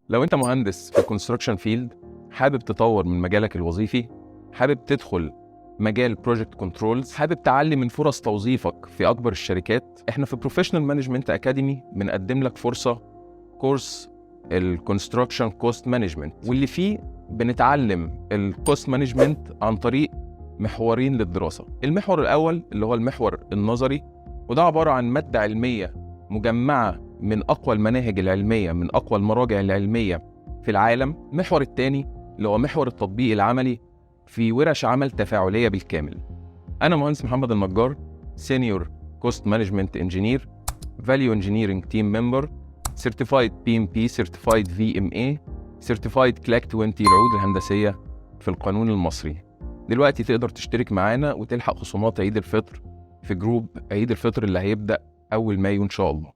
لو انت مهندس في الكونستراكشن فيلد، حابب تطور من مجالك الوظيفي، حابب تدخل مجال بروجكت كنترولز، حابب تعلي من فرص توظيفك في اكبر الشركات، احنا في بروفيشنال مانجمنت اكاديمي بنقدم لك فرصه كورس الكونستراكشن كوست مانجمنت، واللي فيه بنتعلم الكوست مانجمنت عن طريق محورين للدراسه. المحور الاول اللي هو المحور النظري، وده عباره عن ماده علميه مجمعه من أقوى المناهج العلمية، من أقوى المراجع العلمية في العالم. المحور الثاني اللي هو محور التطبيق العملي في ورش عمل تفاعلية بالكامل. أنا مهندس محمد النجار، سينيور كوست مانجمنت انجينير، فاليو انجينيرنج تيم ممبر، سيرتيفايد PMP، سيرتيفايد VMA، سيرتيفايد كلاك 20 العقود الهندسية في القانون المصري. دلوقتي تقدر تشترك معانا وتلحق خصومات عيد الفطر في جروب عيد الفطر اللي هيبدأ أول مايو إن شاء الله.